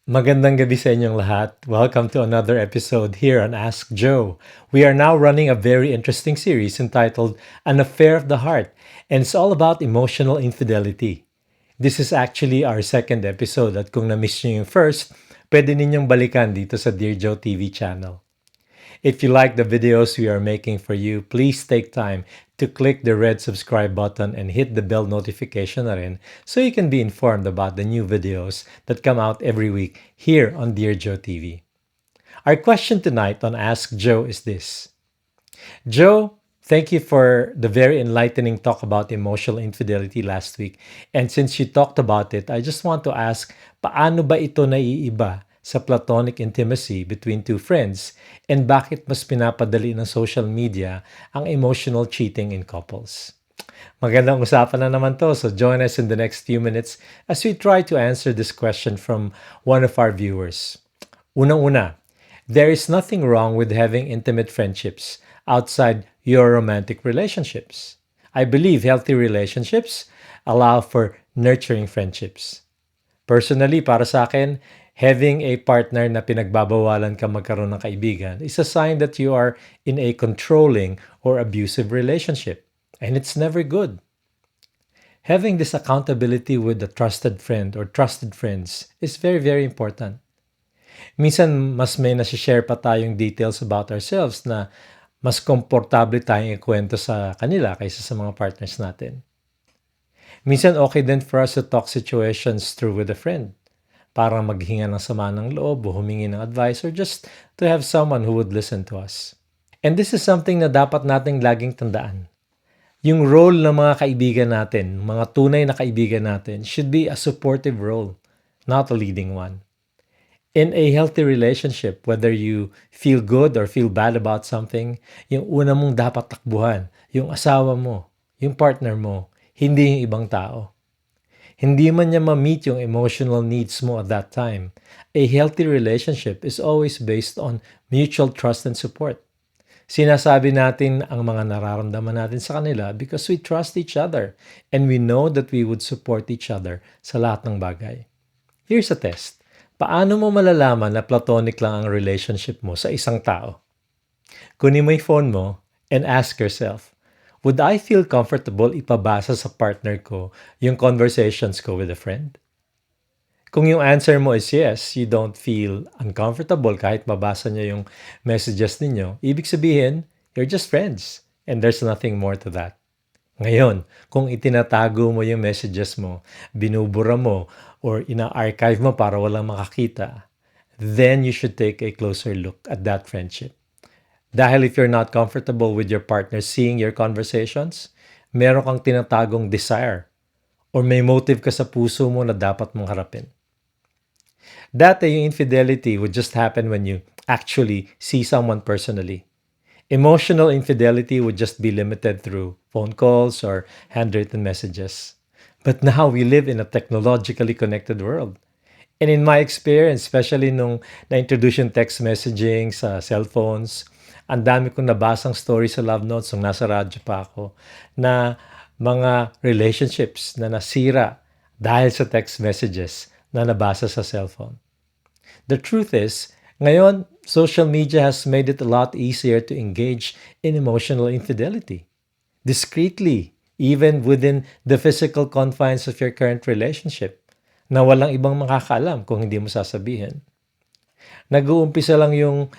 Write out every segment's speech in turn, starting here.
Magandang gabi sa inyong lahat. Welcome to another episode here on Ask Joe. We are now running a very interesting series entitled An Affair of the Heart, and it's all about emotional infidelity. This is actually our second episode at kung na-miss nyo yung first, pwede ninyong balikan dito sa Dear Joe TV channel. If you like the videos we are making for you, please take time to click the red subscribe button and hit the bell notification na rin so you can be informed about the new videos that come out every week here on Dear Joe TV. Our question tonight on Ask Joe is this. Joe, thank you for the very enlightening talk about emotional infidelity last week. And since you talked about it, I just want to ask, paano ba ito naiiba sa platonic intimacy between two friends and bakit mas pinapadali ng social media ang emotional cheating in couples? Magandang usapan na naman to, so join us in the next few minutes as we try to answer this question from one of our viewers. Unang-una, there is nothing wrong with having intimate friendships outside your romantic relationships. I believe healthy relationships allow for nurturing friendships. Personally, para sa akin, having a partner na pinagbabawalan ka magkaroon ng kaibigan is a sign that you are in a controlling or abusive relationship. And it's never good. Having this accountability with a trusted friend or trusted friends is very, very important. Minsan, mas may nasi-share pa tayong details about ourselves na mas komportable tayong ikwento sa kanila kaysa sa mga partners natin. Minsan, okay din for us to talk situations through with a friend. Para maghinga ng sama ng loob o humingi ng advice or just to have someone who would listen to us. And this is something na dapat nating laging tandaan. Yung role ng mga kaibigan natin, mga tunay na kaibigan natin, should be a supportive role, not a leading one. In a healthy relationship, whether you feel good or feel bad about something, yung una mong dapat takbuhan, yung asawa mo, yung partner mo, hindi yung ibang tao. Hindi man niya ma-meet yung emotional needs mo at that time. A healthy relationship is always based on mutual trust and support. Sinasabi natin ang mga nararamdaman natin sa kanila because we trust each other and we know that we would support each other sa lahat ng bagay. Here's a test. Paano mo malalaman na platonic lang ang relationship mo sa isang tao? Kunin mo yung phone mo and ask yourself, would I feel comfortable ipabasa sa partner ko yung conversations ko with a friend? Kung yung answer mo is yes, you don't feel uncomfortable kahit mabasa niya yung messages ninyo, ibig sabihin, you're just friends and there's nothing more to that. Ngayon, kung itinatago mo yung messages mo, binubura mo, or ina-archive mo para walang makakita, then you should take a closer look at that friendship. Dahil if you're not comfortable with your partner seeing your conversations, meron kang tinatagong desire or may motive ka sa puso mo na dapat mong harapin. Dati yung infidelity would just happen when you actually see someone personally. Emotional infidelity would just be limited through phone calls or handwritten messages. But now we live in a technologically connected world. And in my experience, especially nung na-introduce yung text messaging sa cellphones, ang dami kong nabasang story sa love notes nung nasa radyo pa ako na mga relationships na nasira dahil sa text messages na nabasa sa cellphone. The truth is, ngayon, social media has made it a lot easier to engage in emotional infidelity. Discreetly, even within the physical confines of your current relationship, na walang ibang makakaalam kung hindi mo sasabihin. Nag-uumpisa lang yung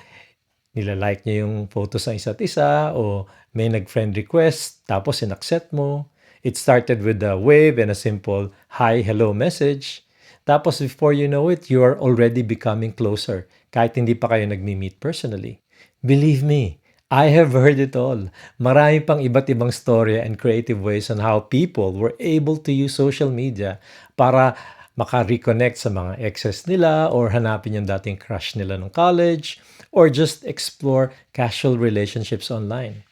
nilalike niya yung photos ng isa't isa o may nag-friend request tapos in-accept mo. It started with a wave and a simple hi, hello message. Tapos before you know it, you are already becoming closer kahit hindi pa kayo nagmi-meet personally. Believe me, I have heard it all. Marami pang iba't ibang story and creative ways on how people were able to use social media para maka-reconnect sa mga exes nila or hanapin yung dating crush nila nung college or just explore casual relationships online.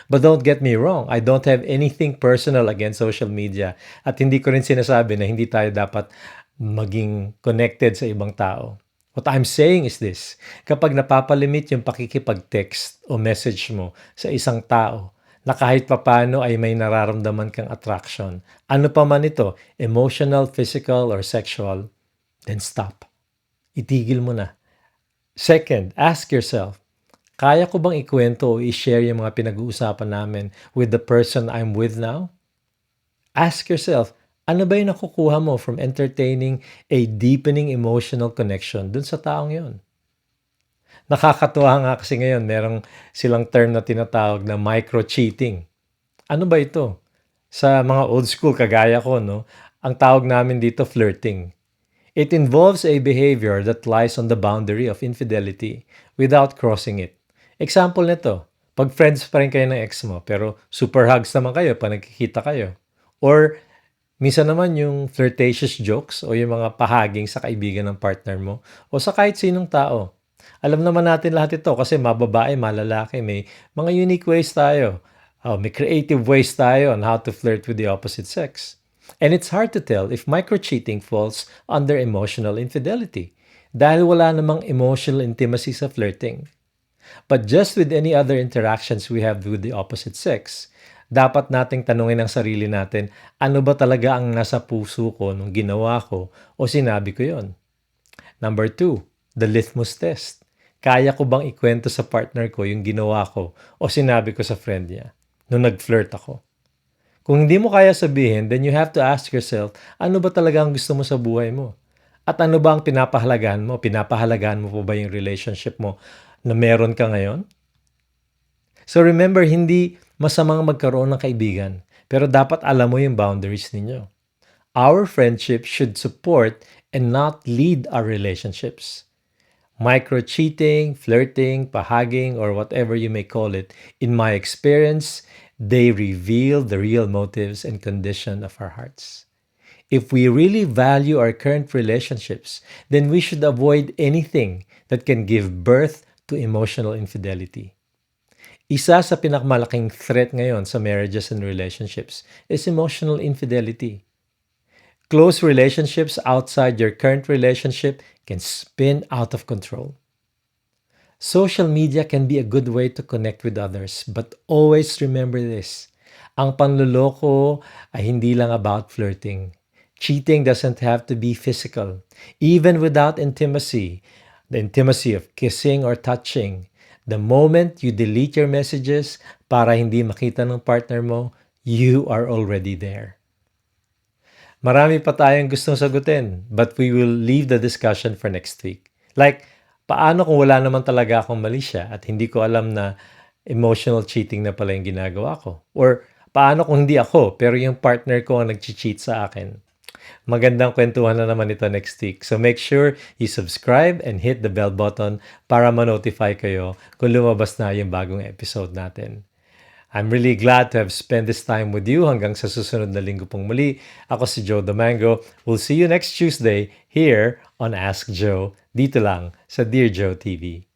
But don't get me wrong, I don't have anything personal against social media at hindi ko rin sinasabi na hindi tayo dapat maging connected sa ibang tao. What I'm saying is this, kapag napapalimit yung pakikipag-text o message mo sa isang tao na kahit papano ay may nararamdaman kang attraction, ano pa man ito, emotional, physical, or sexual, then stop. itigil mo na. Second, ask yourself, kaya ko bang ikwento o i-share yung mga pinag-uusapan namin with the person I'm with now? Ask yourself, ano ba yung nakukuha mo from entertaining a deepening emotional connection dun sa taong yon? Nakakatuwa nga kasi ngayon merong silang term na tinatawag na micro-cheating. Ano ba ito? Sa mga old school kagaya ko, no, ang tawag namin dito flirting. It involves a behavior that lies on the boundary of infidelity without crossing it. Example nito, pag friends pa rin kayo ng ex mo pero super hugs naman kayo pag nagkikita kayo. Or minsan naman yung flirtatious jokes o yung mga pahaging sa kaibigan ng partner mo o sa kahit sinong tao. Alam naman natin lahat ito kasi mababae, malalaki, may mga unique ways tayo. May creative ways tayo on how to flirt with the opposite sex. And it's hard to tell if micro-cheating falls under emotional infidelity dahil wala namang emotional intimacy sa flirting. But just with any other interactions we have with the opposite sex, dapat nating tanungin ang sarili natin, ano ba talaga ang nasa puso ko nung ginawa ko o sinabi ko yon? Number two, the litmus test. Kaya ko bang ikwento sa partner ko yung ginawa ko o sinabi ko sa friend niya nung nag-flirt ako? Kung hindi mo kaya sabihin, then you have to ask yourself, ano ba talaga ang gusto mo sa buhay mo? At ano ba ang pinapahalagahan mo? Pinapahalagahan mo pa ba yung relationship mo na meron ka ngayon? So remember, hindi masamang magkaroon ng kaibigan, pero dapat alam mo yung boundaries ninyo. Our friendship should support and not lead our relationships. Micro-cheating, flirting, pahaging, or whatever you may call it, in my experience, they reveal the real motives and condition of our hearts. If we really value our current relationships, then we should avoid anything that can give birth to emotional infidelity. Isa sa pinakamalaking threat ngayon sa marriages and relationships is emotional infidelity. Close relationships outside your current relationship can spin out of control. Social media can be a good way to connect with others, but always remember this. Ang panloloko ay hindi lang about flirting. Cheating doesn't have to be physical. Even without intimacy, the intimacy of kissing or touching, the moment you delete your messages para hindi makita ng partner mo, you are already there. Marami pa tayong gustong sagutin, but we will leave the discussion for next week. Like, paano kung wala naman talaga akong mali siya at hindi ko alam na emotional cheating na pala yung ginagawa ko? Or paano kung hindi ako, pero yung partner ko ang nag-cheat sa akin? Magandang kwentuhan na naman ito next week. So make sure you subscribe and hit the bell button para ma-notify kayo kung lumabas na yung bagong episode natin. I'm really glad to have spent this time with you hanggang sa susunod na linggo pong muli. Ako si Joe Domingo. We'll see you next Tuesday here on Ask Joe, dito lang sa Dear Joe TV.